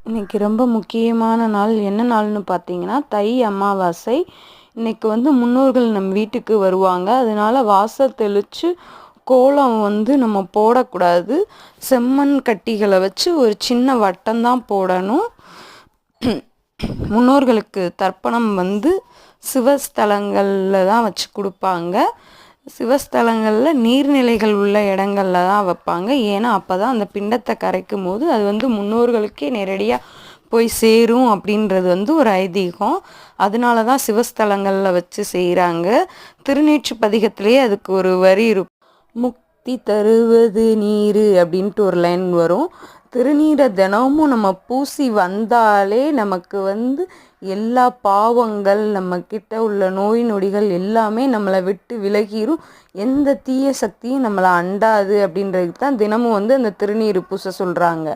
இன்னைக்கு ரொம்ப முக்கியமான நாள். என்ன நாள்னு பார்த்தீங்கன்னா, தை அமாவாசை. இன்னைக்கு முன்னோர்கள் நம் வீட்டுக்கு வருவாங்க. அதனால வாசல் தெளிச்சு கோலம் நம்ம போடக்கூடாது. செம்மண் கட்டிகளை வச்சு ஒரு சின்ன வட்டம் தான் போடணும். முன்னோர்களுக்கு தர்ப்பணம் சிவஸ்தலங்களில் தான் வச்சு கொடுப்பாங்க. சிவஸ்தலங்களில் நீர்நிலைகள் உள்ள இடங்கள்ல தான் வைப்பாங்க. ஏன்னா அப்போ தான் அந்த பிண்டத்தை கரைக்கும் போது அது முன்னோர்களுக்கே நேரடியாக போய் சேரும் அப்படின்றது ஒரு ஐதீகம். அதனால தான் சிவஸ்தலங்களில் வச்சு செய்கிறாங்க. திருநீற்று பதிகத்திலேயே அதுக்கு ஒரு வரி இருக்கும். முக்தி தருவது நீர் அப்படின்ட்டு ஒரு லைன் வரும். திருநீரை தினமும் நம்ம பூசி வந்தாலே நமக்கு எல்லா பாவங்கள், நம்ம கிட்ட உள்ள நோய் நொடிகள் எல்லாமே நம்மளை விட்டு விலகிரும். எந்த தீய சக்தியும் நம்மளை அண்டாது அப்படின்றதுக்கு தான் தினமும் அந்த திருநீர் பூச சொல்கிறாங்க.